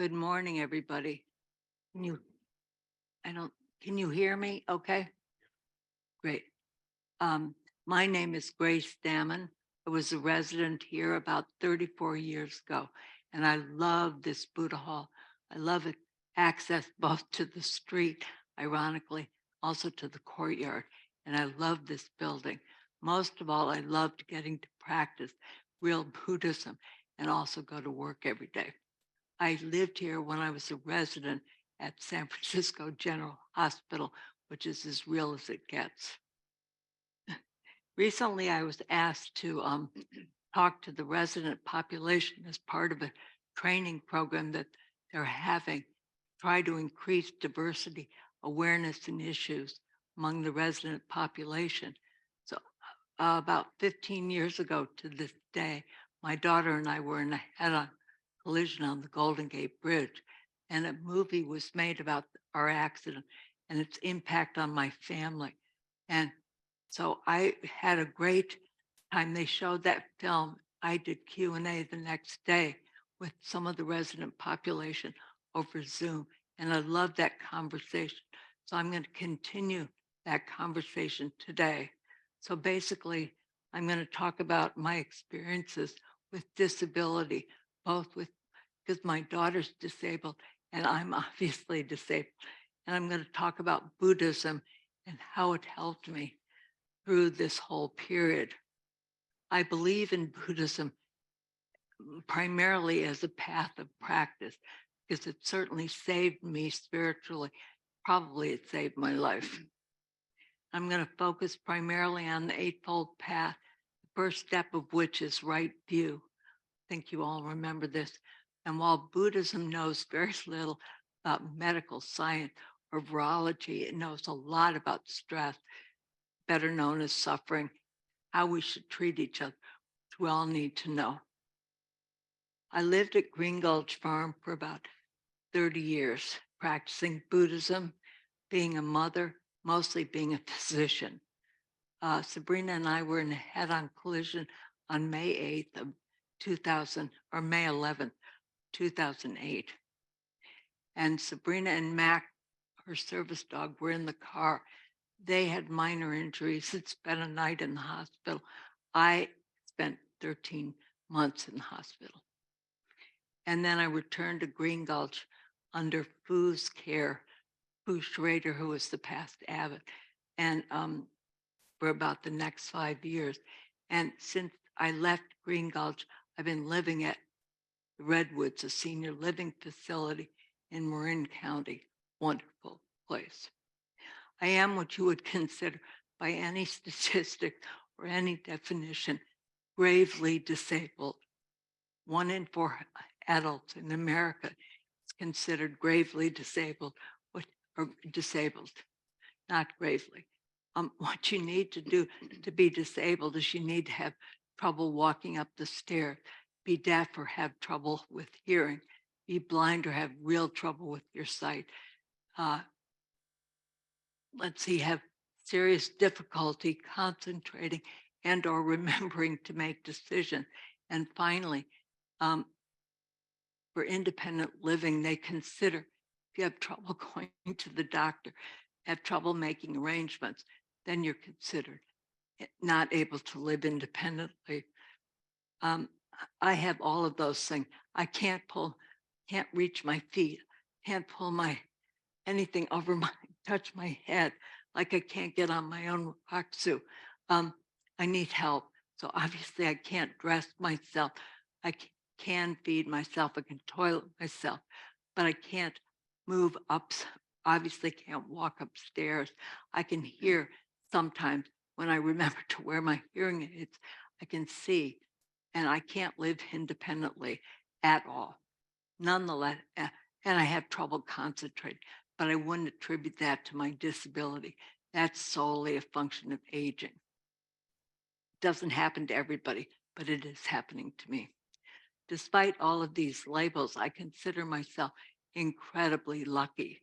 Good morning, everybody. Can you, can you hear me? Okay, great. My name is Grace Damman. I was a resident here about 34 years ago, and I love this Buddha Hall. I love it access both to the street, ironically, also to the courtyard. And I love this building. Most of all, I loved getting to practice real Buddhism and also go to work every day. I lived here when I was a resident at San Francisco General Hospital, which is as real as it gets. Recently, I was asked to talk to the resident population as part of a training program that they're having, try to increase diversity, awareness, and issues among the resident population. So about 15 years ago to this day, my daughter and I were in a head-on collision on the Golden Gate Bridge, and a movie was made about our accident and its impact on my family. And so I had a great time. They showed that film. I did Q&A the next day with some of the resident population over Zoom, and I loved that conversation. So I'm going to continue that conversation today. So basically, I'm going to talk about my experiences with disability, both because my daughter's disabled and I'm obviously disabled. And I'm going to talk about Buddhism and how it helped me through this whole period. I believe in Buddhism primarily as a path of practice because it certainly saved me spiritually. Probably it saved my life. I'm going to focus primarily on the Eightfold Path, the first step of which is right view. I think you all remember this. And while Buddhism knows very little about medical science or virology, it knows a lot about stress, better known as suffering, how we should treat each other, which we all need to know. I lived at Green Gulch Farm for about 30 years, practicing Buddhism, being a mother, mostly being a physician. Sabrina and I were in a head-on collision on May 8th of 2000, or May 11th, 2008. And Sabrina and Mac, her service dog, were in the car. They had minor injuries. Had spent a night in the hospital. I spent 13 months in the hospital. And then I returned to Green Gulch under Foo's care, Fu Schrader, who was the past abbot, and for about the next 5 years. And since I left Green Gulch, I've been living at Redwoods, a senior living facility in Marin County. Wonderful place. I am what you would consider by any statistic or any definition, gravely disabled. 1 in 4 adults in America is considered gravely disabled or disabled, not gravely. What you need to do to be disabled is you need to have trouble walking up the stairs, be deaf or have trouble with hearing, be blind or have real trouble with your sight. Have serious difficulty concentrating and or remembering to make decisions. And finally, for independent living, they consider if you have trouble going to the doctor, have trouble making arrangements, then you're considered not able to live independently. I have all of those things. I can't reach my feet, can't pull anything over touch my head, like I can't get on my own raksu. I need help. So obviously I can't dress myself. I can feed myself, I can toilet myself, but I can't move up. Obviously can't walk upstairs. I can hear sometimes when I remember to wear my hearing aids, I can see, and I can't live independently at all. Nonetheless, and I have trouble concentrating, but I wouldn't attribute that to my disability. That's solely a function of aging. It doesn't happen to everybody, but it is happening to me. Despite all of these labels, I consider myself incredibly lucky.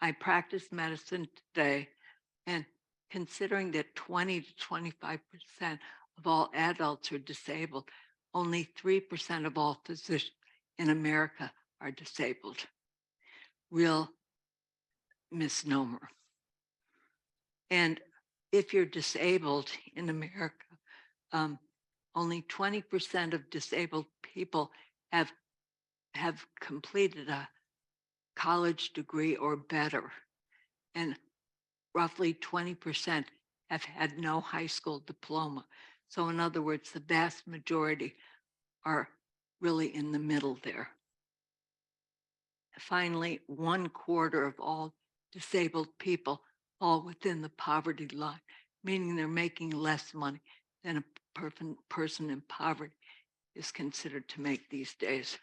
I practice medicine today, and considering that 20 to 25% of all adults are disabled, only 3% of all physicians in America are disabled. Real misnomer. And if you're disabled in America, only 20% of disabled people have completed a college degree or better, and roughly 20% have had no high school diploma. So in other words, the vast majority are really in the middle there. Finally, 1/4 of all disabled people fall within the poverty line, meaning they're making less money than a person in poverty is considered to make these days.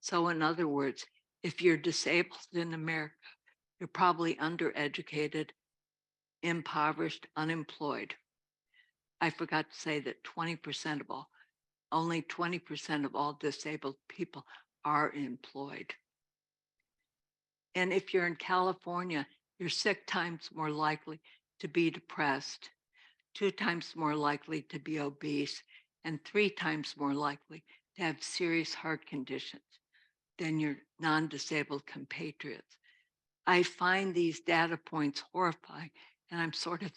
So in other words, if you're disabled in America, you're probably undereducated, impoverished, unemployed. I forgot to say that only 20% of all disabled people are employed. And if you're in California, you're 6 times more likely to be depressed, 2 times more likely to be obese, and 3 times more likely to have serious heart conditions than your non-disabled compatriots. I find these data points horrifying, and I'm sort of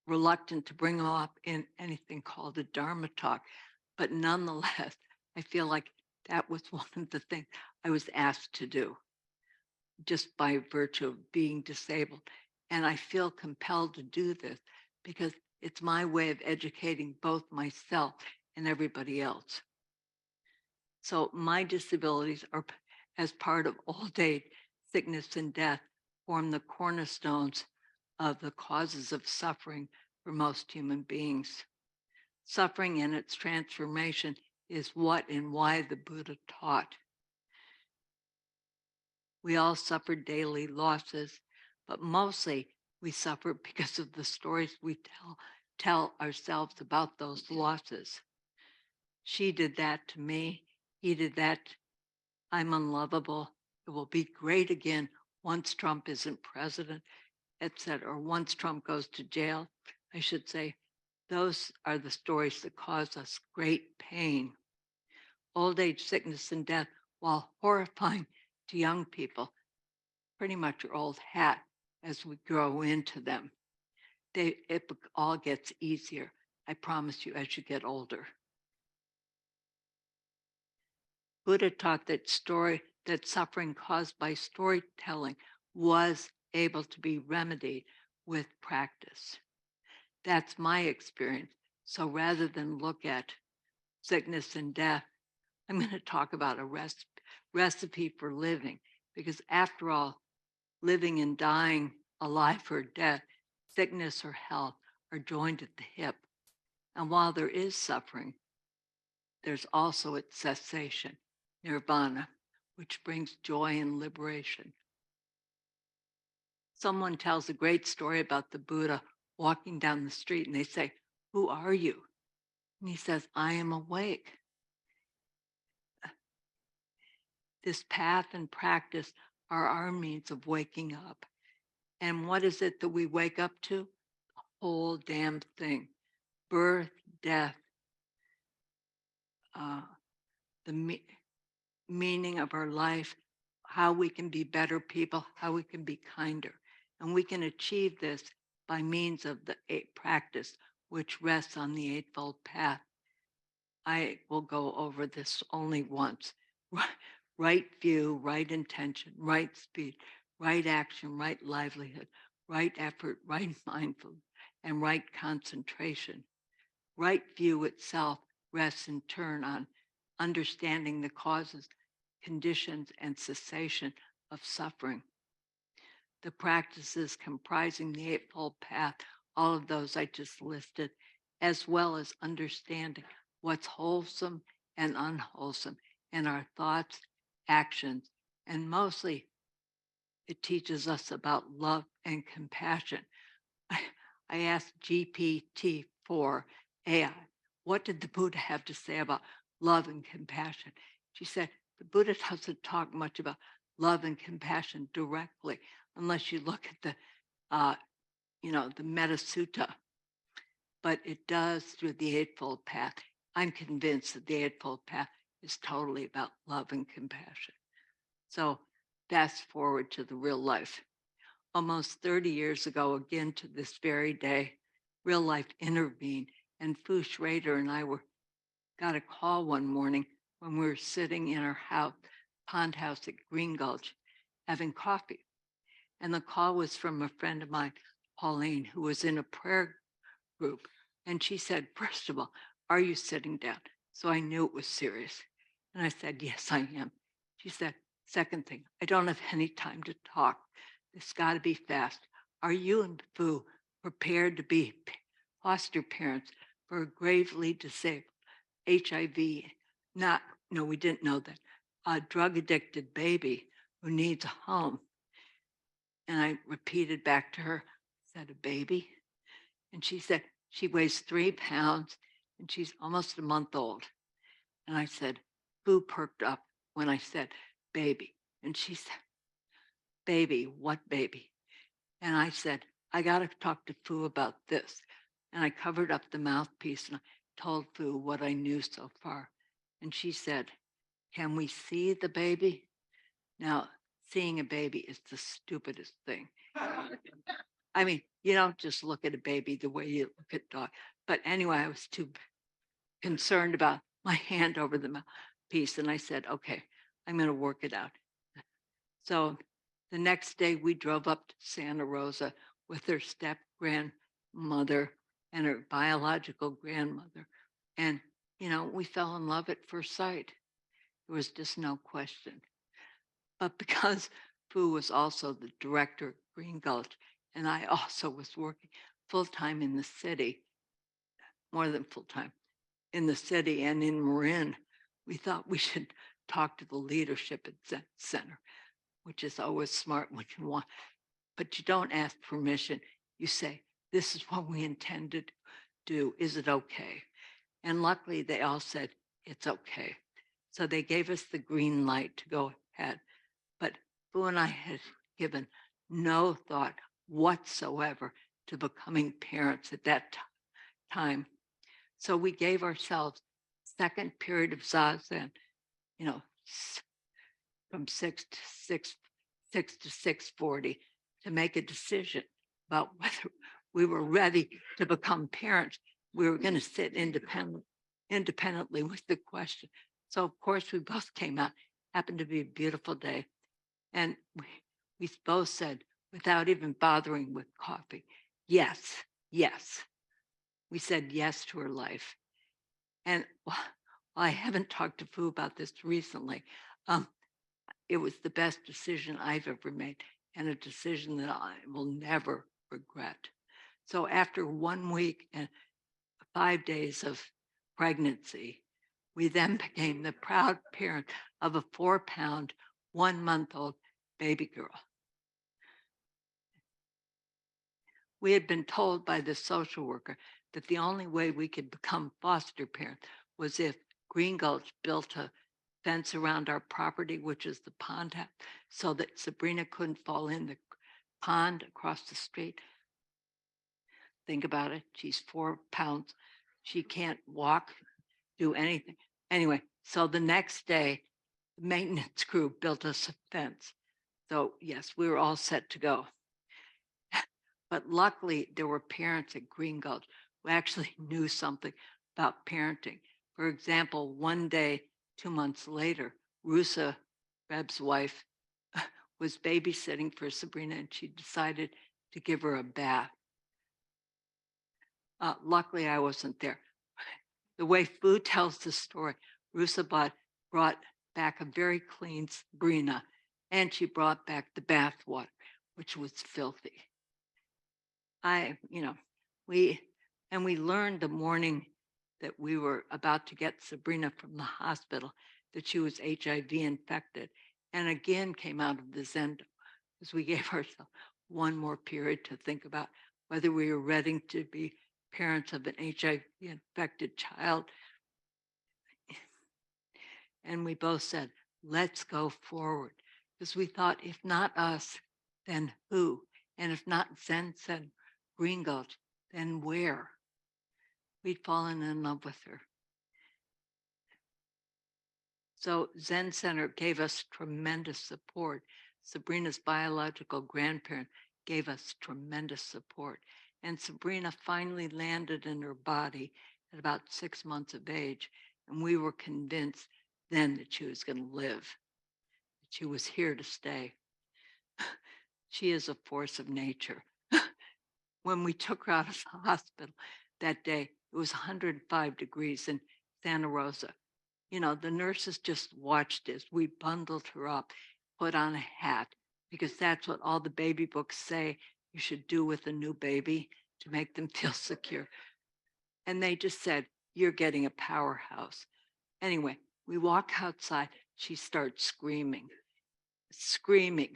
reluctant to bring them up in anything called a Dharma talk. But nonetheless, I feel like that was one of the things I was asked to do just by virtue of being disabled. And I feel compelled to do this because it's my way of educating both myself and everybody else. So my disabilities are, as part of old age, sickness, and death, form the cornerstones of the causes of suffering for most human beings. Suffering and its transformation is what and why the Buddha taught. We all suffer daily losses, but mostly we suffer because of the stories we tell ourselves about those losses. She did that to me. He did that. I'm unlovable. It will be great again once Trump isn't president, etc. Or once Trump goes to jail, I should say. Those are the stories that cause us great pain. Old age, sickness, and death, while horrifying to young people, pretty much are old hat as we grow into them. It all gets easier, I promise you, as you get older. Buddha taught that suffering caused by storytelling was able to be remedied with practice. That's my experience. So rather than look at sickness and death, I'm going to talk about a recipe for living, because after all, living and dying, alive or dead, sickness or health are joined at the hip. And while there is suffering, there's also its cessation, nirvana, which brings joy and liberation. Someone tells a great story about the Buddha walking down the street, and they say, "Who are you?" And he says, "I am awake." This path and practice are our means of waking up. And what is it that we wake up to? The whole damn thing. Birth, death, the meaning of our life, how we can be better people, how we can be kinder. And we can achieve this by means of the practice, which rests on the Eightfold Path. I will go over this only once. Right view, right intention, right speed, right action, right livelihood, right effort, right mindfulness, and right concentration. Right view itself rests in turn on understanding the causes, conditions, and cessation of suffering. The practices comprising the Eightfold Path, all of those I just listed, as well as understanding what's wholesome and unwholesome in our thoughts, actions, and mostly it teaches us about love and compassion. I asked GPT-4 AI, what did the Buddha have to say about love and compassion? She said, the Buddha doesn't talk much about love and compassion directly, unless you look at the Metta Sutta, but it does through the Eightfold Path. I'm convinced that the Eightfold Path is totally about love and compassion. So fast forward to the real life. Almost 30 years ago, again to this very day, real life intervened, and Fu Schrader and I got a call one morning when we were sitting in our house, pond house at Green Gulch, having coffee. And the call was from a friend of mine, Pauline, who was in a prayer group. And she said, first of all, are you sitting down? So I knew it was serious. And I said, yes, I am. She said, second thing, I don't have any time to talk. It's got to be fast. Are you and Fu prepared to be foster parents for a gravely disabled HIV, no, we didn't know that, a drug addicted baby who needs a home? And I repeated back to her, said, a baby? And she said, she weighs 3 pounds and she's almost a month old. And I said, Fu perked up when I said, baby. And she said, baby, what baby? And I said, I got to talk to Fu about this. And I covered up the mouthpiece and I told Fu what I knew so far. And she said, can we see the baby? Now, seeing a baby is the stupidest thing. I mean, you don't just look at a baby the way you look at dog. But anyway, I was too concerned about my hand over the mouthpiece. And I said, okay, I'm going to work it out. So the next day we drove up to Santa Rosa with her step grandmother and her biological grandmother. And, we fell in love at first sight. There was just no question. But because Fu was also the director of Green Gulch, and I also was working full-time in the city, more than full-time, in the city and in Marin, we thought we should talk to the leadership at Zen Center, which is always smart when you want, but you don't ask permission. You say, this is what we intend to do. Is it okay? And luckily they all said, it's okay. So they gave us the green light to go ahead. But Fu and I had given no thought whatsoever to becoming parents at that time. So we gave ourselves second period of Zazen, from 6 to 6:40 to make a decision about whether we were ready to become parents. We were going to sit independently with the question. So of course we both came out. Happened to be a beautiful day. And we both said, without even bothering with coffee, yes, yes. We said yes to her life. And well, I haven't talked to Fu about this recently. It was the best decision I've ever made, and a decision that I will never regret. So after 1 week and 5 days of pregnancy, we then became the proud parent of a 4-pound, 1-month-old baby girl. We had been told by the social worker that the only way we could become foster parents was if Green Gulch built a fence around our property, which is the pond house, so that Sabrina couldn't fall in the pond across the street. Think about it. She's 4 pounds. She can't walk, do anything. Anyway, so the next day, the maintenance crew built us a fence. So yes, we were all set to go. But luckily, there were parents at Green Gulch who actually knew something about parenting. For example, one day, 2 months later, Rusa, Reb's wife, was babysitting for Sabrina, and she decided to give her a bath. Luckily, I wasn't there. The way Fu tells the story, Rusa brought back a very clean Sabrina, and she brought back the bath water, which was filthy. We learned the morning that we were about to get Sabrina from the hospital that she was HIV infected, and again came out of the Zen because we gave ourselves one more period to think about whether we were ready to be parents of an HIV infected child. And we both said, let's go forward, because we thought, if not us, then who? And if not Zen Green Gulch, then where? We'd fallen in love with her. So Zen Center gave us tremendous support. Sabrina's biological grandparent gave us tremendous support. And Sabrina finally landed in her body at about 6 months of age. And we were convinced then that she was going to live, that she was here to stay. She is a force of nature. When we took her out of the hospital that day, it was 105 degrees in Santa Rosa. You know, the nurses just watched as we bundled her up, put on a hat, because that's what all the baby books say you should do with a new baby to make them feel secure. And they just said, "You're getting a powerhouse." Anyway, we walk outside. She starts screaming, screaming.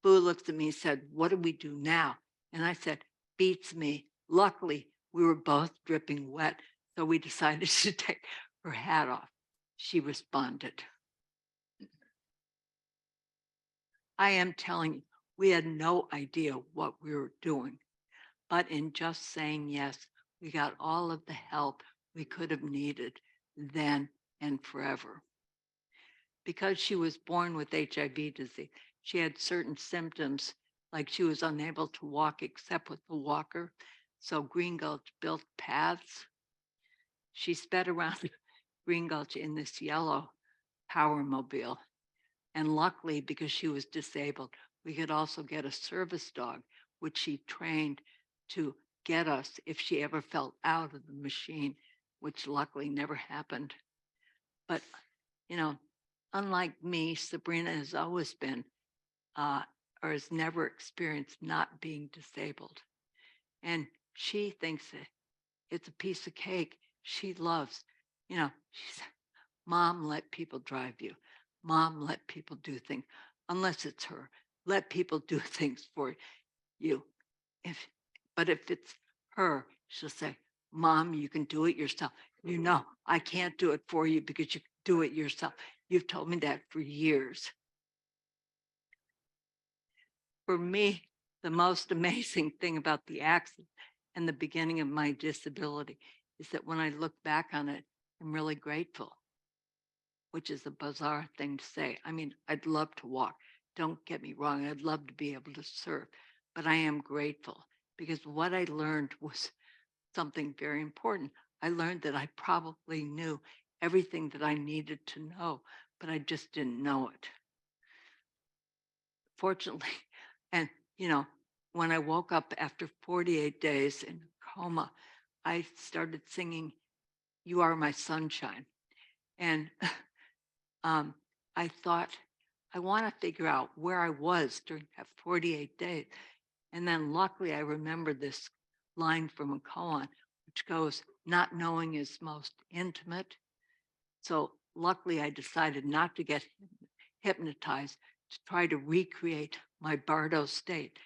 Boo looks at me and said, "What do we do now?" And I said, "Beats me." Luckily, we were both dripping wet, so we decided to take her hat off. She responded. I am telling you, we had no idea what we were doing, but in just saying yes, we got all of the help we could have needed then and forever. Because she was born with HIV disease, she had certain symptoms, like she was unable to walk except with a walker. So Green Gulch built paths. She sped around Green Gulch in this yellow power mobile. And luckily, because she was disabled, we could also get a service dog, which she trained to get us if she ever fell out of the machine, which luckily never happened. But, you know, unlike me, Sabrina has always been or has never experienced not being disabled. And she thinks that it's a piece of cake. She loves, she's, "Mom, let people drive you. Mom, let people do things." Unless it's her, let people do things for you. But if it's her, she'll say, "Mom, you can do it yourself." I can't do it for you because you can do it yourself. You've told me that for years. For me, the most amazing thing about the accident and the beginning of my disability is that when I look back on it, I'm really grateful, which is a bizarre thing to say. I mean, I'd love to walk. Don't get me wrong. I'd love to be able to surf, but I am grateful because what I learned was something very important. I learned that I probably knew everything that I needed to know, but I just didn't know it. Fortunately, and when I woke up after 48 days in coma, I started singing "You Are My Sunshine." And I thought, I want to figure out where I was during that 48 days. And then luckily, I remembered this line from a koan, which goes, "Not knowing is most intimate." So luckily, I decided not to get hypnotized to try to recreate my Bardo state.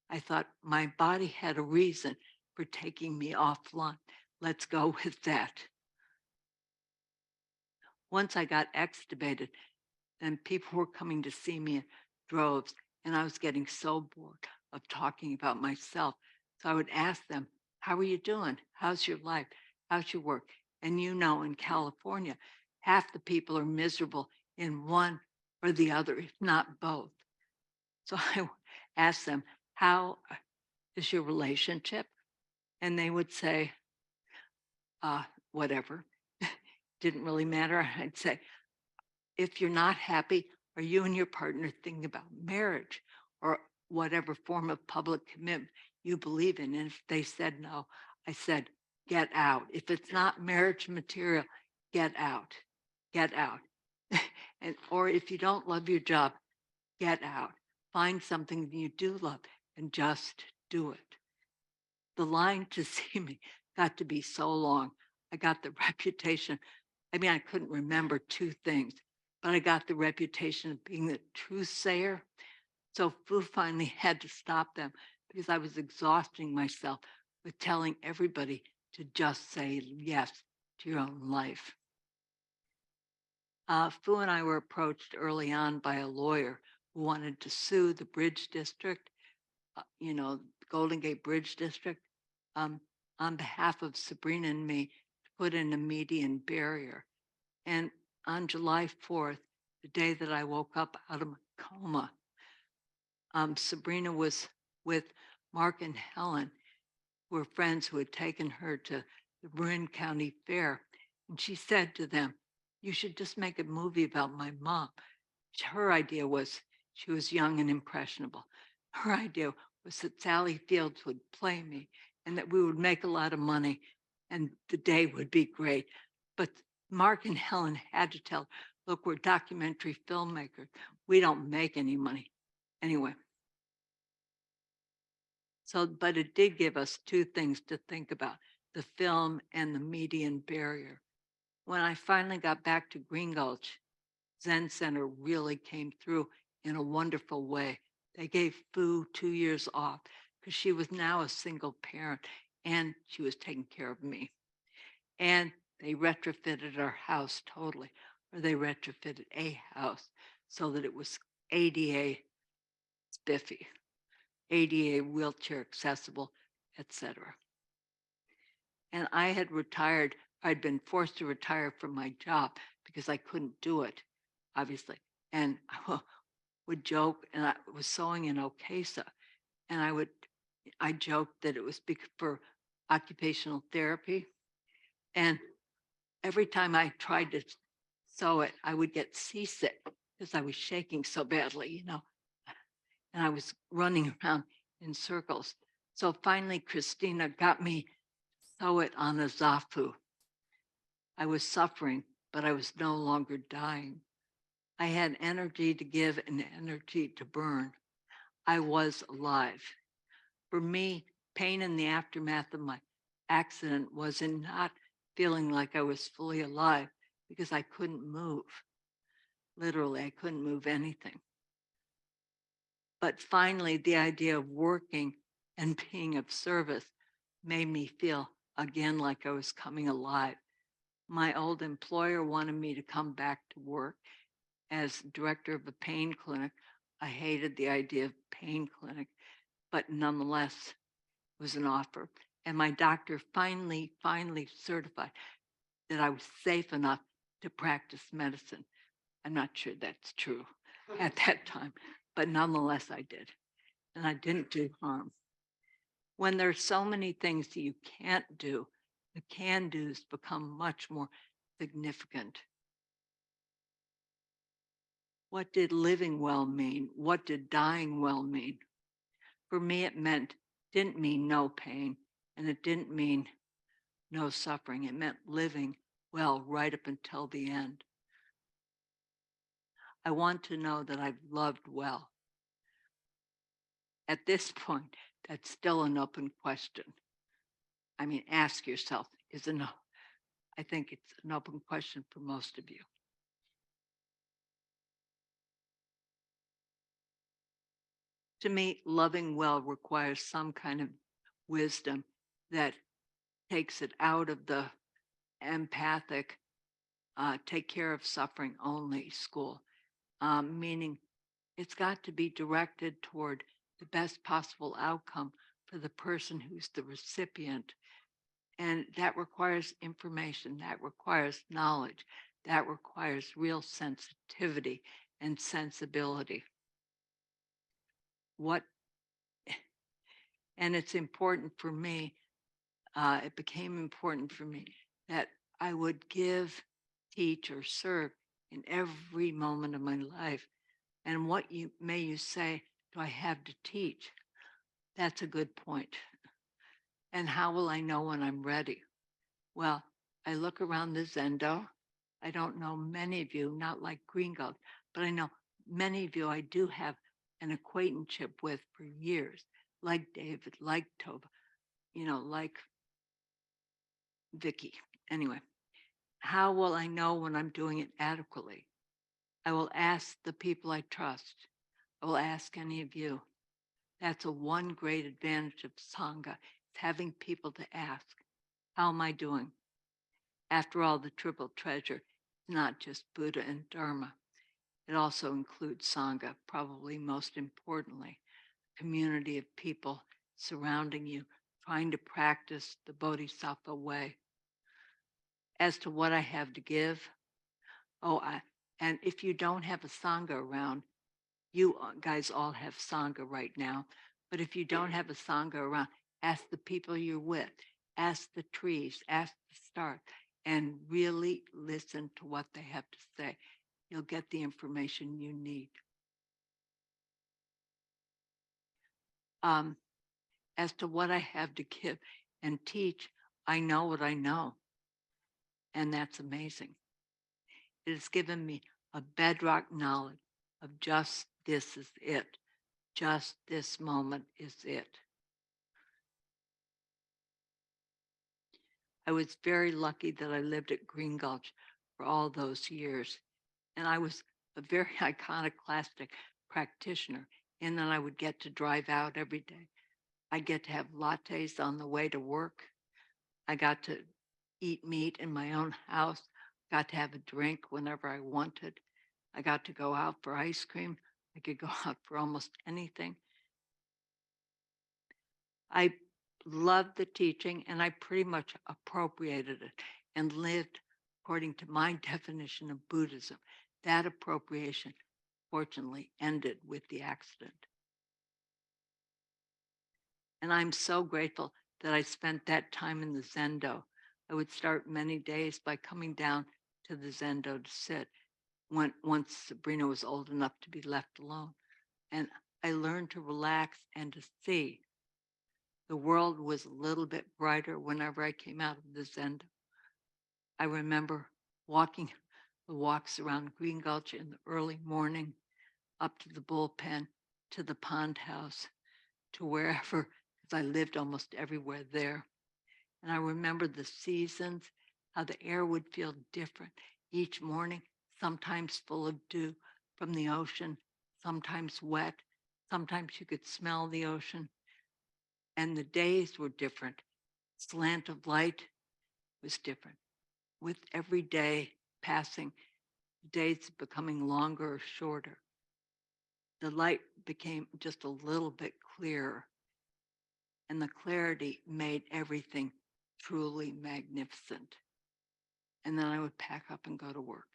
I thought my body had a reason for taking me offline. Let's go with that. Once I got extubated, and people were coming to see me in droves, and I was getting so bored of talking about myself. So I would ask them, "How are you doing? How's your life? How's your work?" And in California, half the people are miserable in one or the other, if not both. So I asked them, "How is your relationship?" And they would say, "Whatever." Didn't really matter. I'd say, "If you're not happy, are you and your partner thinking about marriage or whatever form of public commitment you believe in?" And if they said no, I said, "Get out. If it's not marriage material, get out. Get out." Or if you don't love your job, get out. Find something that you do love and just do it. The line to see me got to be so long. I got the reputation. I mean, I couldn't remember two things, but I got the reputation of being the truth sayer. So Fu finally had to stop them because I was exhausting myself with telling everybody to just say yes to your own life. Fu and I were approached early on by a lawyer who wanted to sue the Bridge District, Golden Gate Bridge District, um, on behalf of Sabrina and me to put in a median barrier. And on July 4th, the day that I woke up out of my coma, Sabrina was with Mark and Helen, who were friends who had taken her to the Marin County Fair. And she said to them, "You should just make a movie about my mom." Her idea was, she was young and impressionable. Her idea was that Sally Fields would play me and that we would make a lot of money and the day would be great. But Mark and Helen had to tell, "Look, we're documentary filmmakers. We don't make any money." Anyway, so, but it did give us two things to think about: the film and the median barrier. When I finally got back to Green Gulch, Zen Center really came through in a wonderful way. They gave Fu 2 years off because she was now a single parent and she was taking care of me. And they retrofitted our house totally, or they retrofitted a house so that it was ADA spiffy, ADA wheelchair accessible, etc. And I had retired. I'd been forced to retire from my job because I couldn't do it, obviously. And I would joke, and I was sewing in Okesa, and I joked that it was for occupational therapy. And every time I tried to sew it, I would get seasick because I was shaking so badly, and I was running around in circles. So finally, Christina got me to sew it on a zafu. I was suffering, but I was no longer dying. I had energy to give and energy to burn. I was alive. For me, pain in the aftermath of my accident was in not feeling like I was fully alive because I couldn't move. Literally, I couldn't move anything. But finally, the idea of working and being of service made me feel again like I was coming alive. My old employer wanted me to come back to work as director of a pain clinic. I hated the idea of pain clinic, but nonetheless, it was an offer. And my doctor finally certified that I was safe enough to practice medicine. I'm not sure that's true at that time, but nonetheless, I did. And I didn't do harm. When there's so many things that you can't do, the can do's become much more significant. What did living well mean? What did dying well mean? For me, it didn't mean no pain, and it didn't mean no suffering. It meant living well right up until the end. I want to know that I've loved well. At this point, that's still an open question. I mean, ask yourself, I think it's an open question for most of you. To me, loving well requires some kind of wisdom that takes it out of the empathic, take care of suffering only school, meaning it's got to be directed toward the best possible outcome for the person who's the recipient. And that requires information, that requires knowledge, that requires real sensitivity and sensibility. And it's important for me, it became important for me that I would give, teach, or serve in every moment of my life. And what may you say, do I have to teach? That's a good point. And how will I know when I'm ready? Well, I look around the Zendo. I don't know many of you, not like Green Gold, but I know many of you I do have an acquaintanceship with for years, like David, like Tova, like Vicky. Anyway, how will I know when I'm doing it adequately? I will ask the people I trust. I will ask any of you. That's a one great advantage of Sangha. It's having people to ask, how am I doing? After all, the triple treasure is not just Buddha and Dharma. It also includes Sangha, probably most importantly, a community of people surrounding you, trying to practice the Bodhisattva way. As to what I have to give, And if you don't have a Sangha around, you guys all have Sangha right now. But if you don't have a Sangha around, ask the people you're with, ask the trees, ask the stars, and really listen to what they have to say. You'll get the information you need. As to what I have to give and teach, I know what I know. And that's amazing. It has given me a bedrock knowledge of just this is it. Just this moment is it. I was very lucky that I lived at Green Gulch for all those years. And I was a very iconoclastic practitioner in that I would get to drive out every day. I get to have lattes on the way to work. I got to eat meat in my own house, got to have a drink whenever I wanted. I got to go out for ice cream. I could go out for almost anything. I loved the teaching and I pretty much appropriated it and lived according to my definition of Buddhism. That appropriation, fortunately, ended with the accident. And I'm so grateful that I spent that time in the Zendo. I would start many days by coming down to the Zendo to sit once Sabrina was old enough to be left alone. And I learned to relax and to see. The world was a little bit brighter whenever I came out of the Zendo. I remember walking the walks around Green Gulch in the early morning, up to the bullpen, to the pond house, to wherever, because I lived almost everywhere there. And I remember the seasons, how the air would feel different each morning, sometimes full of dew from the ocean, sometimes wet, sometimes you could smell the ocean. And the days were different. Slant of light was different. With every day passing, the days becoming longer or shorter, the light became just a little bit clearer. And the clarity made everything truly magnificent. And then I would pack up and go to work.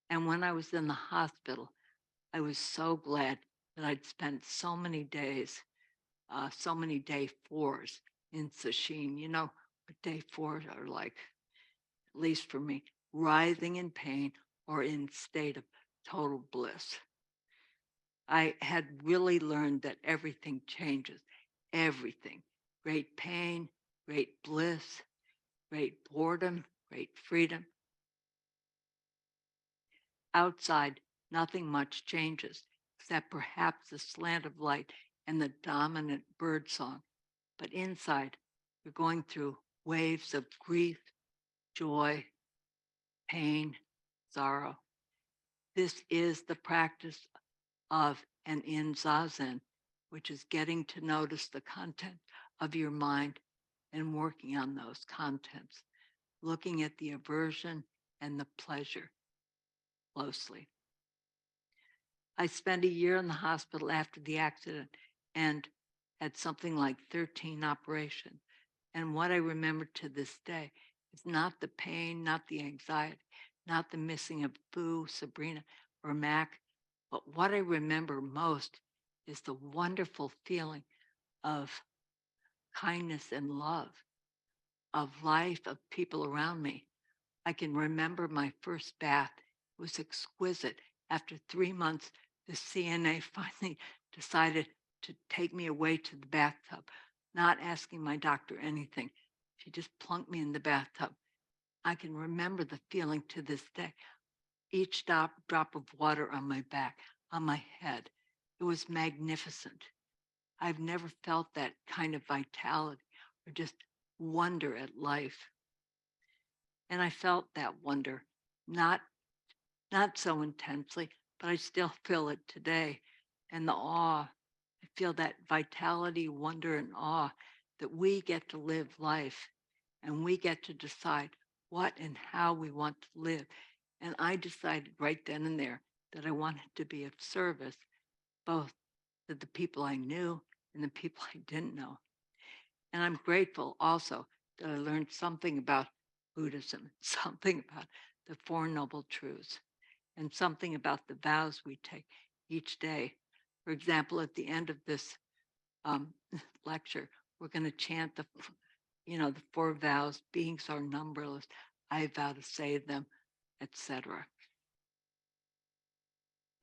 And when I was in the hospital, I was so glad that I'd spent so many days, so many day fours in sesshin. You know what day fours are like, at least for me, writhing in pain or in state of total bliss. I had really learned that everything changes, everything. Great pain, great bliss, great boredom, great freedom. Outside, nothing much changes, except perhaps the slant of light and the dominant bird song. But inside, you're going through waves of grief, joy, pain, sorrow. This is the practice of and in Zazen, which is getting to notice the content of your mind and working on those contents, looking at the aversion and the pleasure closely. I spent a year in the hospital after the accident and had something like 13 operations. And what I remember to this day is not the pain, not the anxiety, not the missing of Boo, Sabrina, or Mac, but what I remember most is the wonderful feeling of kindness and love, of life, of people around me. I can remember my first bath. It was exquisite. After 3 months, the CNA finally decided to take me away to the bathtub, not asking my doctor anything. She just plunked me in the bathtub. I can remember the feeling to this day. Each drop of water on my back, on my head. It was magnificent. I've never felt that kind of vitality or just wonder at life. And I felt that wonder, not so intensely, but I still feel it today. And the awe, I feel that vitality, wonder, and awe that we get to live life and we get to decide what and how we want to live. And I decided right then and there that I wanted to be of service, both to the people I knew and the people I didn't know. And I'm grateful also that I learned something about Buddhism, something about the Four Noble Truths, and something about the vows we take each day. For example, at the end of this um, lecture, we're going to chant the four vows. Beings are numberless. I vow to save them, etc.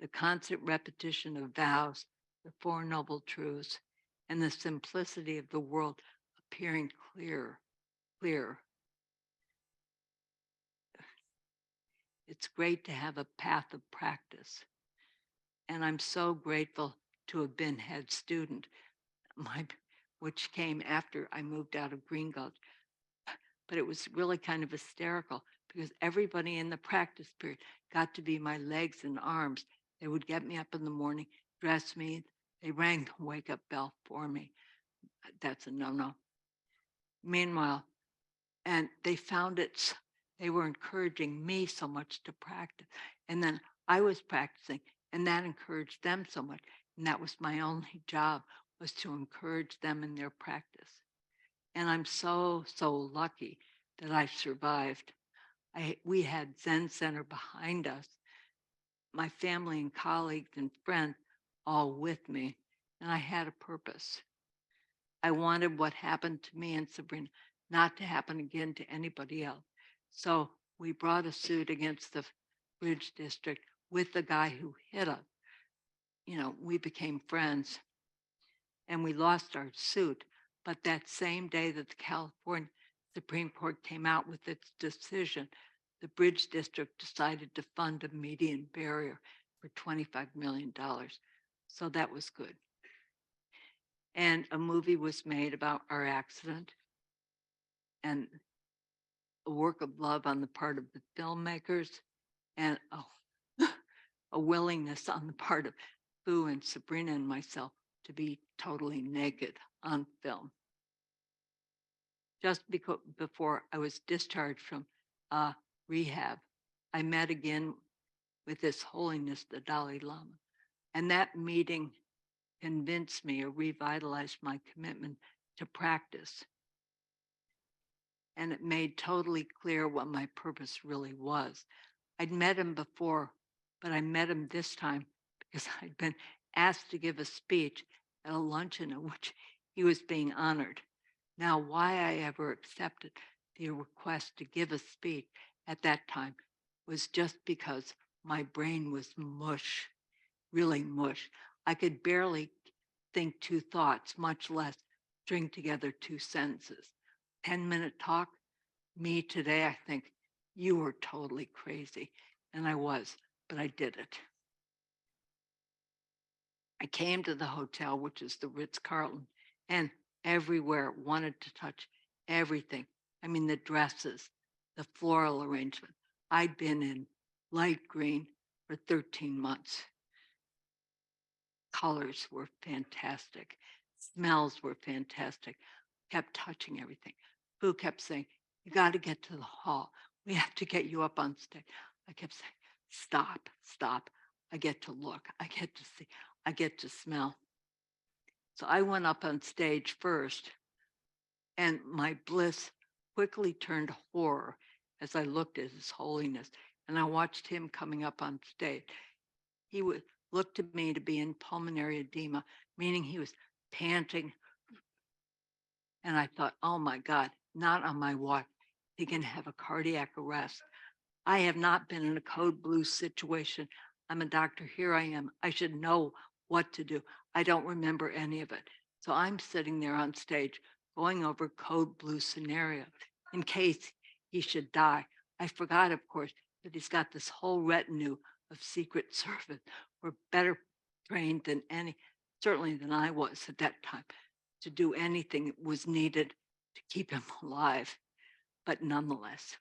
The constant repetition of vows, the Four Noble Truths, and the simplicity of the world appearing clear. It's great to have a path of practice. And I'm so grateful to have been head student, which came after I moved out of Green Gulch. But it was really kind of hysterical because everybody in the practice period got to be my legs and arms. They would get me up in the morning, dress me. They rang the wake up bell for me. That's a no-no. Meanwhile, and they found they were encouraging me so much to practice. And then I was practicing, and that encouraged them so much. And that was my only job, was to encourage them in their practice. And I'm so lucky that I survived. We had Zen Center behind us, my family and colleagues and friends all with me, and I had a purpose. I wanted what happened to me and Sabrina not to happen again to anybody else. So we brought a suit against the Bridge District with the guy who hit us. We became friends and we lost our suit. But that same day that the California Supreme Court came out with its decision, the Bridge District decided to fund a median barrier for $25 million. So that was good. And a movie was made about our accident and a work of love on the part of the filmmakers and a willingness on the part of Boo and Sabrina and myself to be totally naked on film. Just before I was discharged from rehab, I met again with His Holiness, the Dalai Lama. And that meeting convinced me or revitalized my commitment to practice. And it made totally clear what my purpose really was. I'd met him before, but I met him this time because I'd been asked to give a speech at a luncheon in which he was being honored. Now, why I ever accepted the request to give a speech at that time was just because my brain was mush, really mush. I could barely think two thoughts, much less string together two sentences. 10-minute talk, me today, I think, you were totally crazy. And I was, but I did it. I came to the hotel, which is the Ritz-Carlton, and everywhere wanted to touch everything. I mean, the dresses, the floral arrangement. I'd been in light green for 13 months. Colors were fantastic. Smells were fantastic. Kept touching everything. Boo kept saying, you got to get to the hall. We have to get you up on stage. I kept saying, stop. I get to look. I get to see. I get to smell. So I went up on stage first, and my bliss quickly turned horror as I looked at His Holiness, and I watched him coming up on stage. He would look to me to be in pulmonary edema, meaning he was panting. And I thought, oh my God, not on my watch. He can have a cardiac arrest. I have not been in a code blue situation. I'm a doctor. Here I am. I should know what to do. I don't remember any of it. So I'm sitting there on stage going over code blue scenario in case he should die. I forgot, of course, that he's got this whole retinue of Secret Service. We're better trained than certainly than I was at that time, to do anything that was needed to keep him alive. But nonetheless,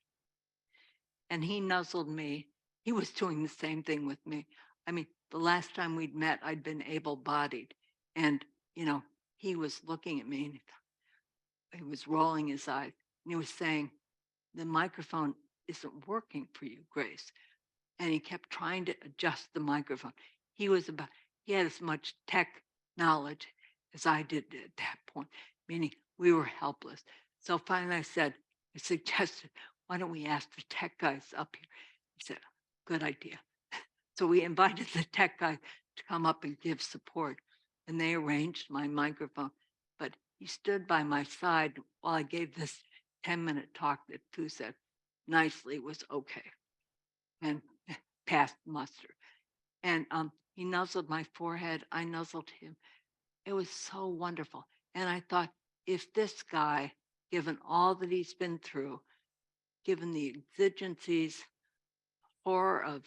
and he nuzzled me. He was doing the same thing with me. I mean, the last time we'd met, I'd been able-bodied, and he was looking at me, and he was rolling his eyes, and he was saying, "The microphone isn't working for you, Grace." And he kept trying to adjust the microphone. He had as much tech knowledge as I did at that point, meaning we were helpless. So finally I suggested, why don't we ask the tech guys up here He said, good idea. So we invited the tech guy to come up and give support, and they arranged my microphone. But he stood by my side while I gave this 10-minute talk that Fu said nicely was okay and passed muster. And he nuzzled my forehead. I nuzzled him. It was so wonderful. And I thought, if this guy, given all that he's been through, given the exigencies, horror of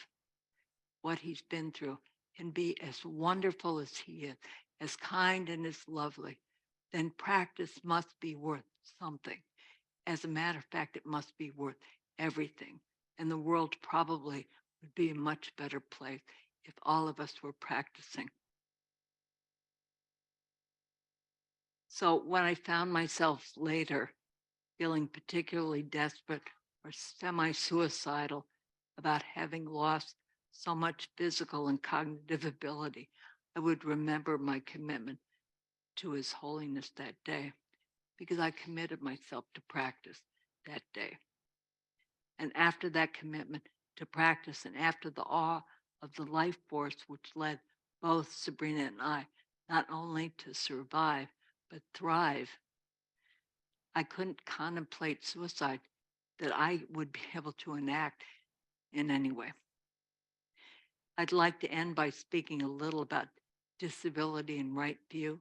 what he's been through, can be as wonderful as he is, as kind and as lovely, then practice must be worth something. As a matter of fact, it must be worth everything. And the world probably would be a much better place if all of us were practicing. So when I found myself later feeling particularly desperate or semi-suicidal about having lost so much physical and cognitive ability, I would remember my commitment to His Holiness that day, because I committed myself to practice that day. And after that commitment to practice, and after the awe of the life force which led both Sabrina and I not only to survive, but thrive, I couldn't contemplate suicide that I would be able to enact in any way. I'd like to end by speaking a little about disability and right view.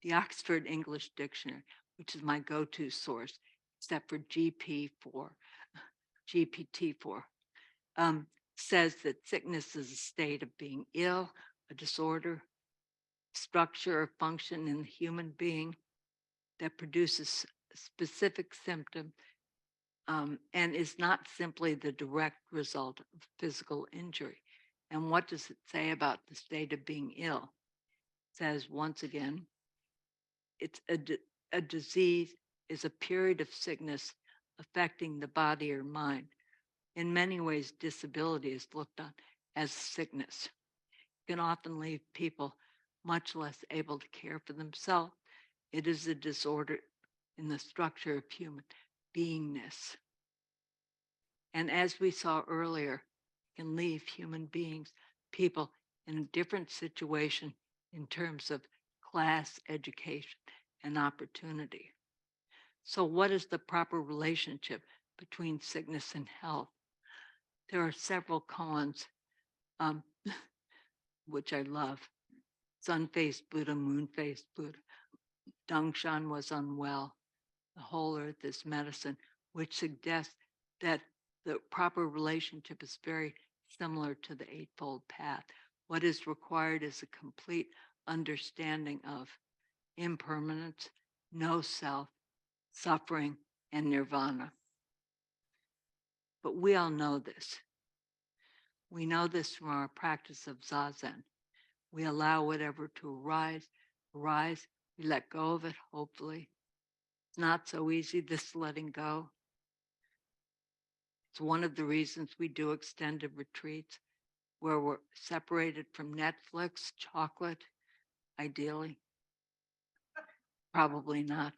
The Oxford English Dictionary, which is my go-to source, except for GPT-4, says that sickness is a state of being ill, a disorder, structure or function in the human being that produces a specific symptom and is not simply the direct result of physical injury. And what does it say about the state of being ill? It says, once again, it's a disease is a period of sickness affecting the body or mind. In many ways, disability is looked on as sickness. It can often leave people much less able to care for themselves. It is a disorder in the structure of human beingness. And as we saw earlier, it can leave human beings, people in a different situation in terms of class, education, and opportunity. So what is the proper relationship between sickness and health? There are several koans, which I love. Sun-faced Buddha, moon-faced Buddha. Dangshan was unwell. The whole earth is medicine, which suggests that the proper relationship is very similar to the Eightfold Path. What is required is a complete understanding of impermanence, no self, suffering, and nirvana. But we all know this. We know this from our practice of Zazen. We allow whatever to arise. We let go of it, hopefully. It's not so easy, this letting go. It's one of the reasons we do extended retreats where we're separated from Netflix, chocolate, ideally. Probably not.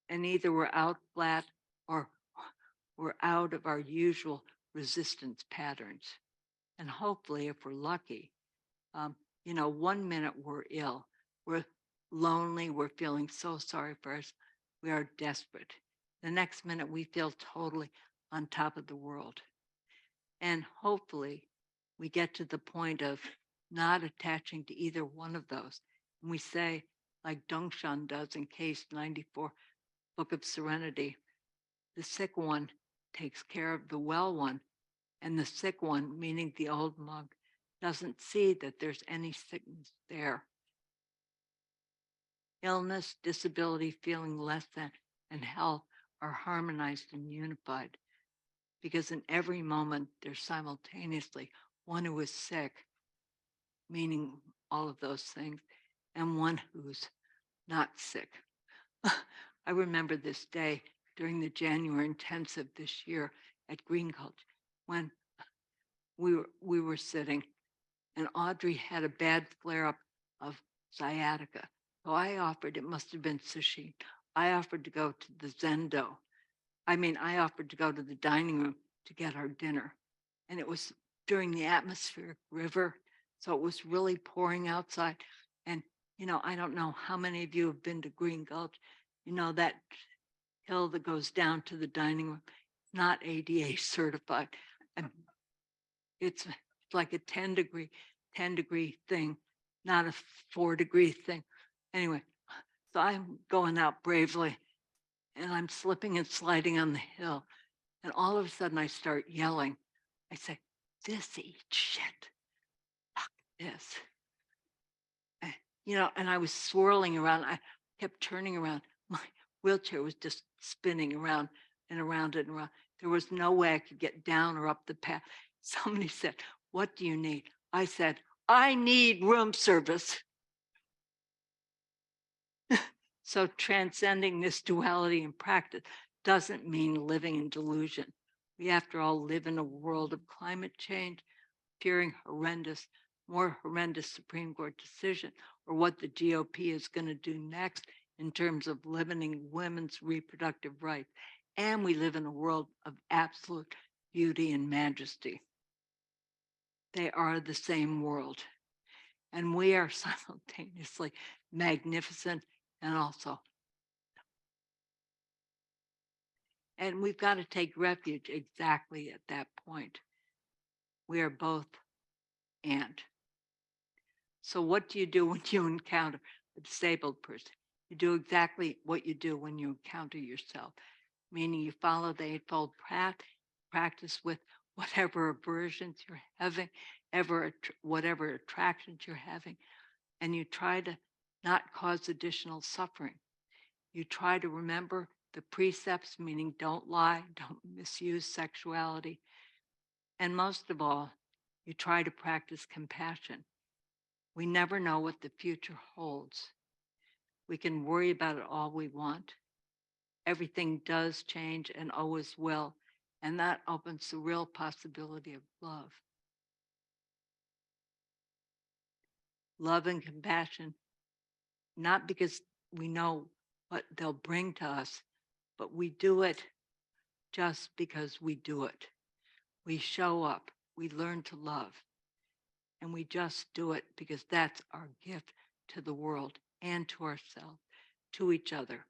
And either we're out flat or we're out of our usual resistance patterns. And hopefully, if we're lucky, 1 minute we're ill, we're lonely, we're feeling so sorry for us, we are desperate. The next minute we feel totally on top of the world. And hopefully we get to the point of not attaching to either one of those. And we say, like Dongshan does in case 94, Book of Serenity, the sick one takes care of the well one, and the sick one, meaning the old monk, doesn't see that there's any sickness there. Illness, disability, feeling less than, and health are harmonized and unified, because in every moment there's simultaneously one who is sick, meaning all of those things, and one who's not sick. I remember this day during the January intensive this year at Green Culture when we were sitting and Audrey had a bad flare-up of sciatica. So I offered, it must have been Sushi, I offered to go to the Zendo. I offered to go to the dining room to get our dinner. And it was during the atmospheric river. So it was really pouring outside. And, I don't know how many of you have been to Green Gulch. That hill that goes down to the dining room, not ADA certified. And it's like a 10 degree thing, not a 4-degree thing. Anyway, so I'm going out bravely and I'm slipping and sliding on the hill. And all of a sudden I start yelling. I say, "This eats shit. Fuck this." And I was swirling around. I kept turning around. My wheelchair was just spinning around and around and around. There was no way I could get down or up the path. Somebody said, "What do you need?" I said, "I need room service." So transcending this duality in practice doesn't mean living in delusion. We, after all, live in a world of climate change, fearing more horrendous Supreme Court decision, or what the GOP is going to do next in terms of limiting women's reproductive rights. And we live in a world of absolute beauty and majesty. They are the same world. And we are simultaneously magnificent and also. And we've got to take refuge exactly at that point. We are both and. So what do you do when you encounter a disabled person? You do exactly what you do when you encounter yourself, meaning you follow the Eightfold Path, practice with whatever aversions you're having, whatever attractions you're having, and you try to not cause additional suffering. You try to remember the precepts, meaning don't lie, don't misuse sexuality. And most of all, you try to practice compassion. We never know what the future holds. We can worry about it all we want. Everything does change and always will. And that opens the real possibility of love. Love and compassion, not because we know what they'll bring to us, but we do it just because we do it. We show up, we learn to love, and we just do it because that's our gift to the world and to ourselves, to each other.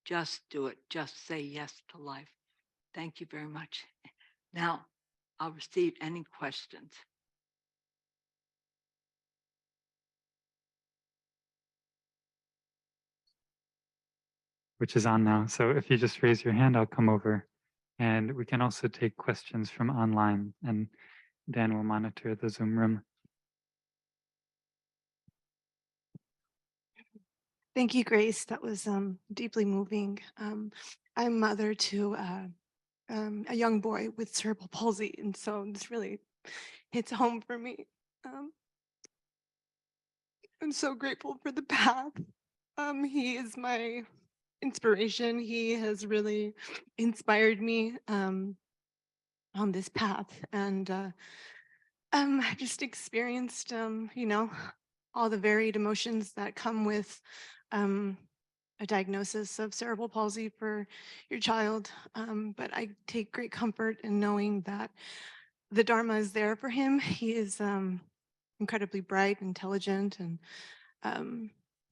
Just do it. Just say yes to life. Thank you very much. Now, I'll receive any questions. Which is on now. So if you just raise your hand, I'll come over. And we can also take questions from online, and Dan will monitor the Zoom room. Thank you, Grace. That was deeply moving. I'm mother to a young boy with cerebral palsy, and so this really hits home for me. I'm so grateful for the path. He is my inspiration. He has really inspired me on this path, and I just experienced, all the varied emotions that come with a diagnosis of cerebral palsy for your child. But I take great comfort in knowing that the Dharma is there for him. He is incredibly bright, intelligent, and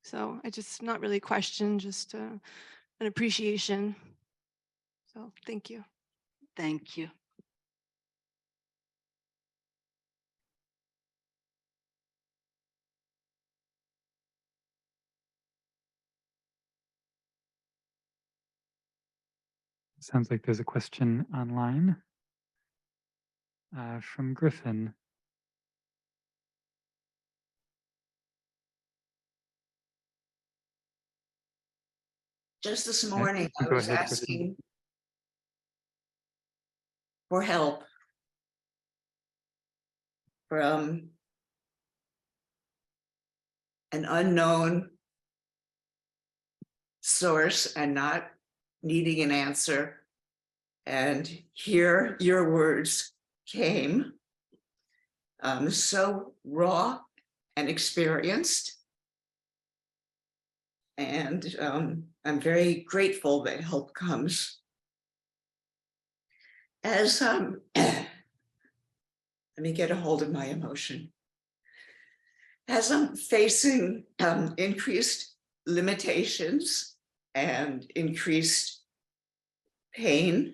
so I just, not really a question, just an appreciation. So thank you. Thank you. Sounds like there's a question online from Griffin. Just this morning, I Go was ahead, asking Griffin. for help from an unknown source and not needing an answer. And here your words came, so raw and experienced. And I'm very grateful that help comes. as let me get a hold of my emotion. As I'm facing increased limitations and increased pain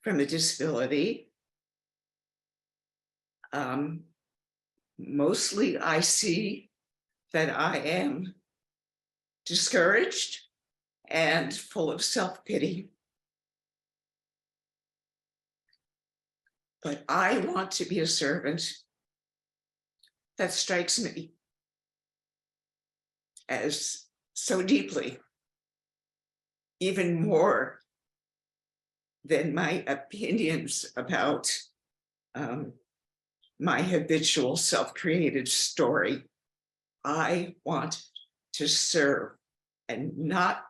from a disability, mostly I see that I am discouraged and full of self-pity. But I want to be a servant. That strikes me as so deeply, even more than my opinions about my habitual self-created story. I want to serve and not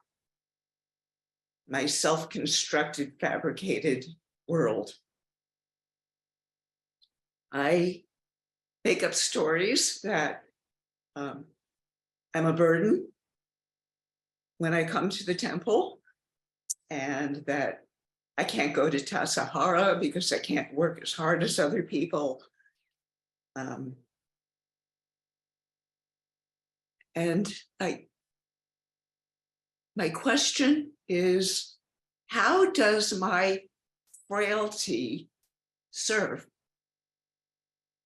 my self-constructed, fabricated world. I make up stories that I'm a burden when I come to the temple, and that I can't go to Tassajara because I can't work as hard as other people. And my question is, how does my frailty serve?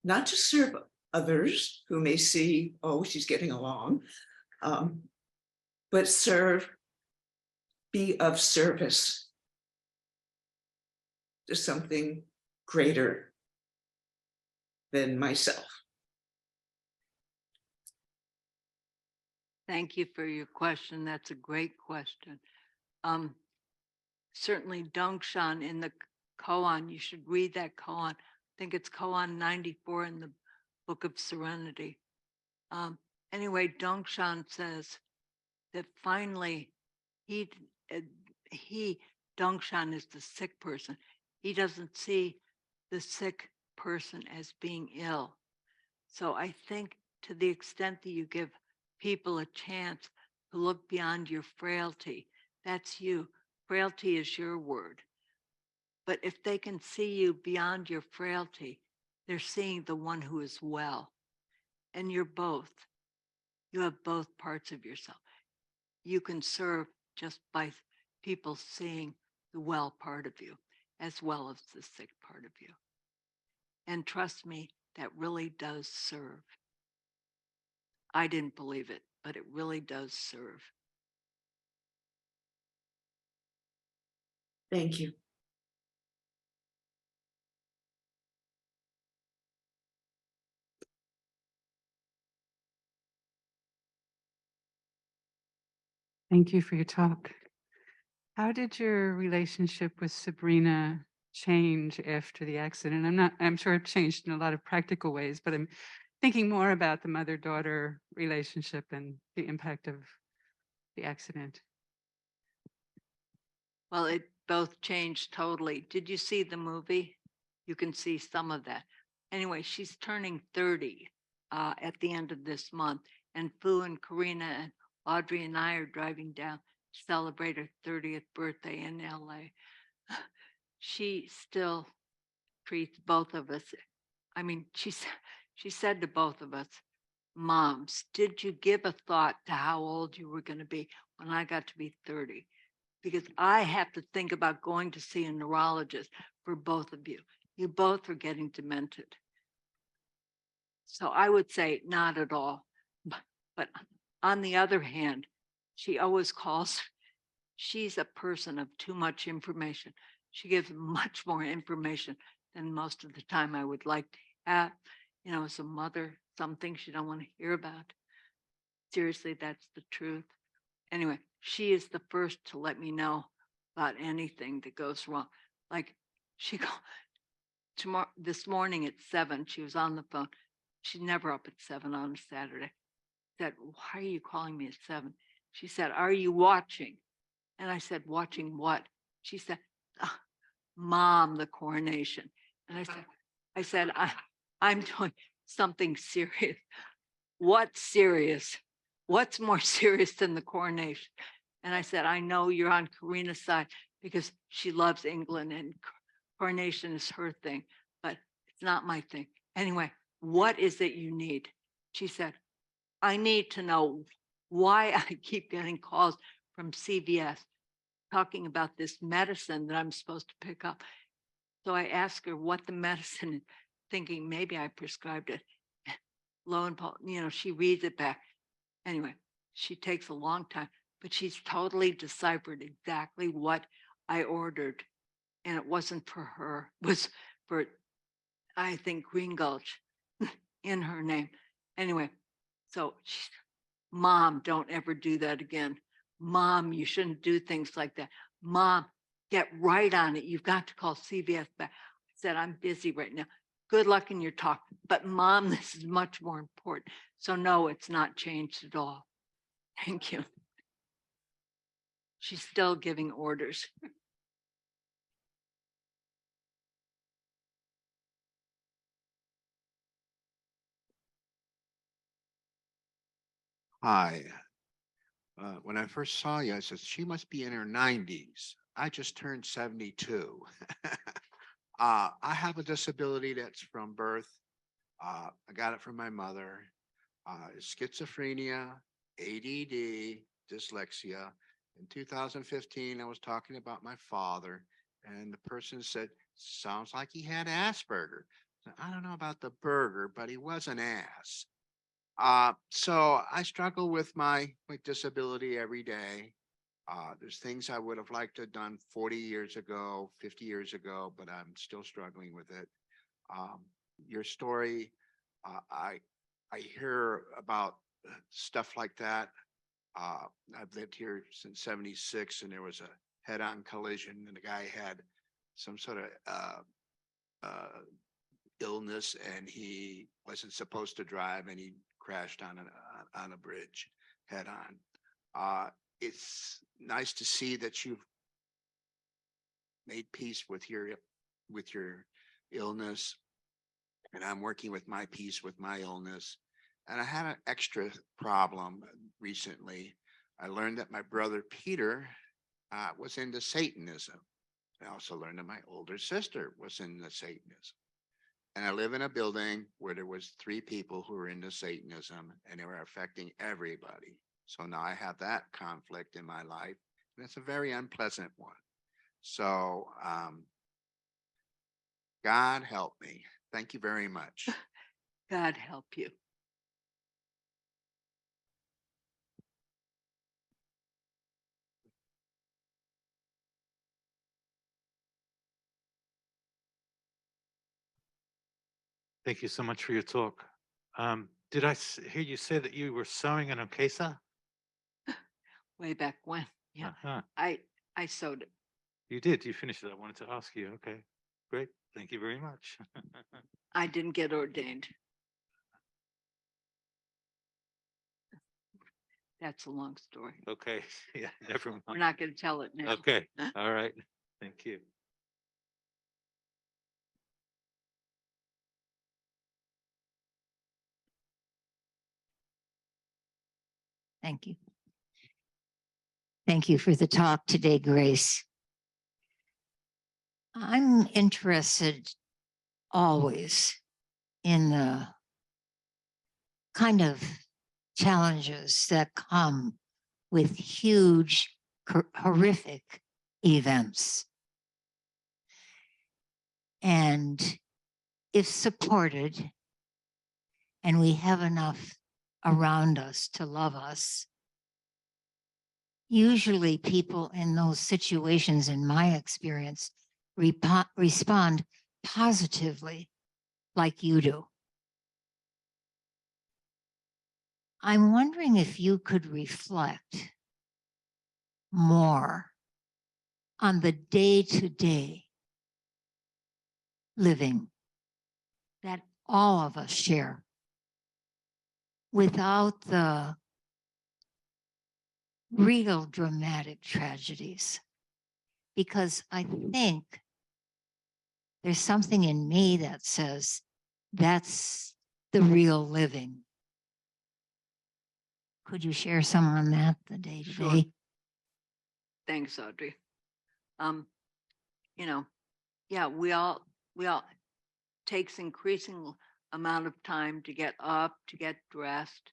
Not to serve others who may see, oh, she's getting along, but be of service to something greater than myself. Thank you for your question. That's a great question. Certainly Dongshan in the koan, you should read that koan. I think it's koan 94 in the Book of Serenity. Anyway, Dongshan says that finally Dongshan is the sick person. He doesn't see the sick person as being ill. So I think to the extent that you give people a chance to look beyond your frailty, that's you. Frailty is your word. But if they can see you beyond your frailty, they're seeing the one who is well. And you're both. You have both parts of yourself. You can serve just by people seeing the well part of you as well as the sick part of you. And trust me, that really does serve. I didn't believe it, but it really does serve. Thank you. Thank you for your talk. How did your relationship with Sabrina change after the accident? I'm sure it changed in a lot of practical ways, but I'm thinking more about the mother-daughter relationship and the impact of the accident. Well, it both changed totally. Did you see the movie? You can see some of that. Anyway, she's turning 30 at the end of this month. And Fu and Karina and Audrey and I are driving down to celebrate her 30th birthday in LA. She still treats both of us. I mean, she said to both of us, moms, did you give a thought to how old you were going to be when I got to be 30? Because I have to think about going to see a neurologist for both of you. You both are getting demented. So I would say not at all. But on the other hand, she always calls, she's a person of too much information. She gives much more information than most of the time I would like to have. You know, as a mother, some things you don't want to hear about. Seriously, that's the truth. Anyway, she is the first to let me know about anything that goes wrong. Like she tomorrow, this morning at 7, she was on the phone. She's never up at 7 on a Saturday. Said, why are you calling me at 7? She said, are you watching? And I said, watching what? She said, Mom, the coronation. And I said, I'm doing something serious. What's serious? What's more serious than the coronation? And I said, I know you're on Karina's side because she loves England and coronation is her thing, but it's not my thing. Anyway, what is it you need? She said, I need to know why I keep getting calls from CVS talking about this medicine that I'm supposed to pick up. So I asked her what the medicine is, thinking maybe I prescribed it. Lo and behold, she reads it back. Anyway, she takes a long time, but she's totally deciphered exactly what I ordered. And it wasn't for her, it was for, I think, Green Gulch in her name. Anyway, so Mom, don't ever do that again. Mom, you shouldn't do things like that. Mom, get right on it. You've got to call CVS back. I said, I'm busy right now. Good luck in your talk. But Mom, this is much more important. So no, it's not changed at all. Thank you. She's still giving orders. Hi. When I first saw you, I said, she must be in her 90s. I just turned 72. I have a disability that's from birth. I got it from my mother. Schizophrenia, ADD, dyslexia. In 2015, I was talking about my father, and the person said, sounds like he had Asperger. I don't know about the burger, but he was an ass. So I struggle with my disability every day. There's things I would have liked to have done 40 years ago, 50 years ago, but I'm still struggling with it. Your story, I hear about stuff like that. I've lived here since 76, and there was a head-on collision, and the guy had some sort of illness, and he wasn't supposed to drive, and he crashed on a bridge head on. It's nice to see that you've made peace with your illness, and I'm working with my peace with my illness. And I had an extra problem recently. I learned that my brother Peter was into Satanism. I also learned that my older sister was into Satanism. And I live in a building where there was 3 people who were into Satanism, and they were affecting everybody. So now I have that conflict in my life, and it's a very unpleasant one. So God help me. Thank you very much. God help you. Thank you so much for your talk. Did I hear you say that you were sewing an okesa? Way back when. Yeah. Uh-huh. I sewed it. You did. You finished it. I wanted to ask you. Okay, great. Thank you very much. I didn't get ordained. That's a long story. Okay. Yeah, never We're mind. not going to tell it now. Okay. All right. Thank you. Thank you. Thank you for the talk today, Grace. I'm interested always in the kind of challenges that come with huge, horrific events. And if supported, and we have enough around us to love us, usually people in those situations, in my experience, respond positively like you do. I'm wondering if you could reflect more on the day-to-day living that all of us share without the real dramatic tragedies. Because I think there's something in me that says that's the real living. Could you share some on that, the day to day? Sure. Thanks, Audrey. You know, yeah, we all takes increasing amount of time to get up, to get dressed,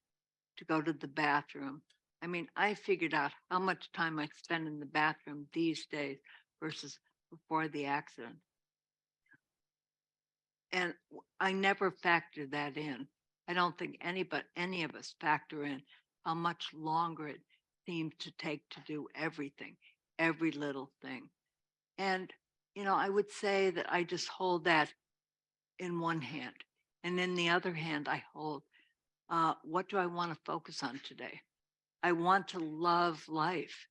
to go to the bathroom. I mean, I figured out how much time I spend in the bathroom these days versus before the accident. And I never factored that in. I don't think any of us factor in how much longer it seems to take to do everything, every little thing. And, I would say that I just hold that in one hand. And in the other hand, I hold, what do I want to focus on today? I want to love life.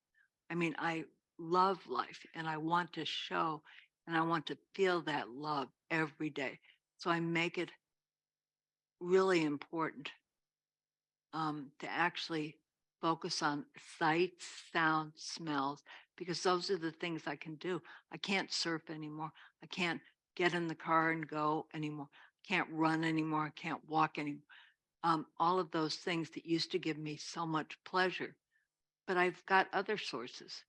I mean, I love life and I want to show and I want to feel that love every day. So I make it really important to actually focus on sights, sounds, smells, because those are the things I can do. I can't surf anymore. I can't get in the car and go anymore. I can't run anymore. I can't walk anymore. All of those things that used to give me so much pleasure, but I've got other sources.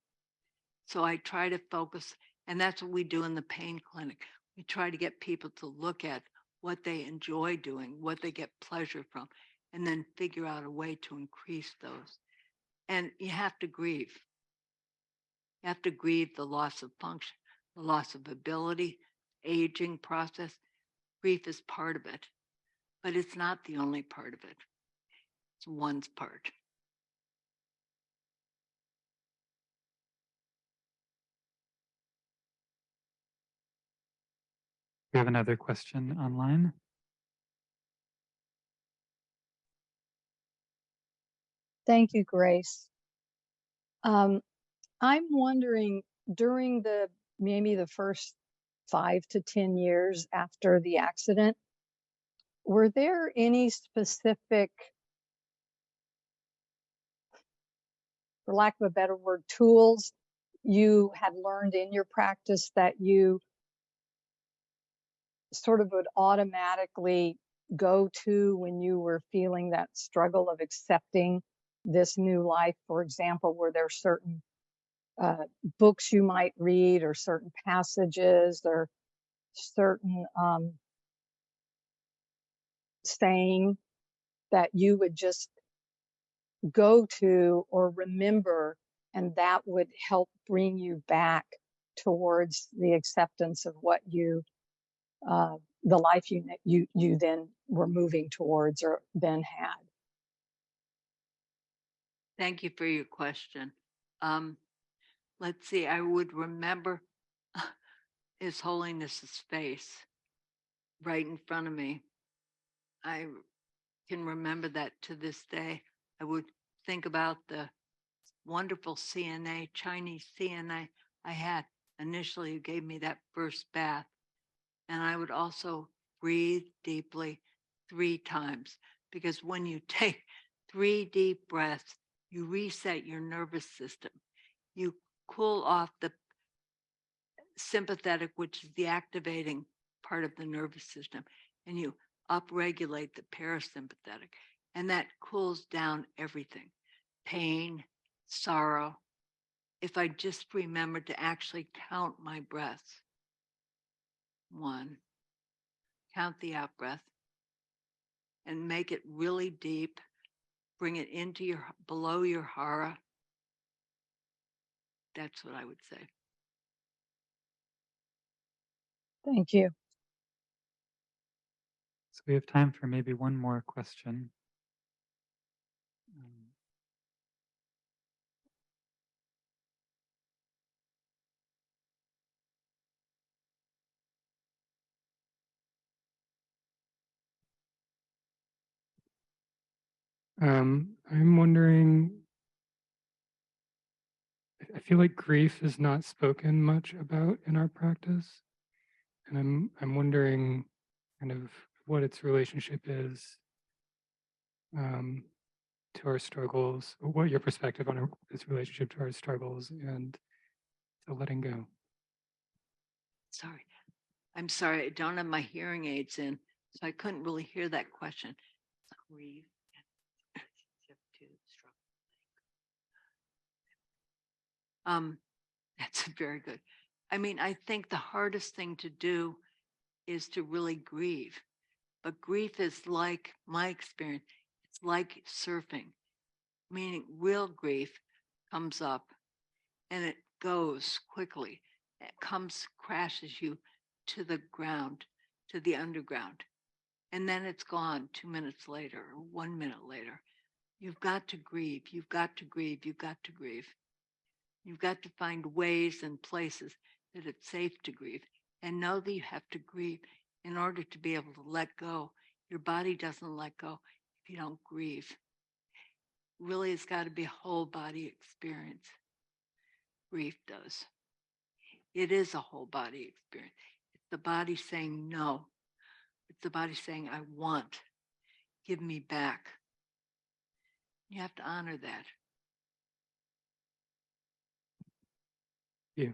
So I try to focus, and that's what we do in the pain clinic. We try to get people to look at what they enjoy doing, what they get pleasure from, and then figure out a way to increase those. And you have to grieve. You have to grieve the loss of function, the loss of ability, aging process. Grief is part of it, but it's not the only part of it. It's one's part. We have another question online. Thank you, Grace. I'm wondering during maybe the first 5 to 10 years after the accident, were there any specific, for lack of a better word, tools you had learned in your practice that you sort of would automatically go to when you were feeling that struggle of accepting this new life? For example, were there certain books you might read or certain passages or certain saying that you would just go to or remember, and that would help bring you back towards the acceptance of what the life you then were moving towards or then had? Thank you for your question. Let's see, I would remember His Holiness's face right in front of me. I can remember that to this day. I would think about the wonderful CNA, Chinese CNA I had initially who gave me that first bath. And I would also breathe deeply 3 times, because when you take 3 deep breaths, you reset your nervous system. You cool off the sympathetic, which is the activating part of the nervous system, and you upregulate the parasympathetic. And that cools down everything, pain, sorrow. If I just remembered to actually count my breaths, 1, count the out breath, and make it really deep, bring it into below your hara. That's what I would say. Thank you. So we have time for maybe one more question. I'm wondering, I feel like grief is not spoken much about in our practice. And I'm wondering kind of what its relationship is to our struggles, or what your perspective on its relationship to our struggles and to letting go. Sorry. I'm sorry, I don't have my hearing aids in, so I couldn't really hear that question. Grief. That's very good. I mean, I think the hardest thing to do is to really grieve. But grief is like my experience, it's like surfing, meaning real grief comes up and it goes quickly. It comes, crashes you to the ground, to the underground. And then it's gone 2 minutes later or 1 minute later. You've got to grieve. You've got to grieve. You've got to grieve. You've got to find ways and places that it's safe to grieve and know that you have to grieve in order to be able to let go. Your body doesn't let go if you don't grieve. Really, it's got to be a whole body experience. Grief does. It is a whole body experience. It's the body saying no. It's the body saying, I want. Give me back. You have to honor that. Yeah.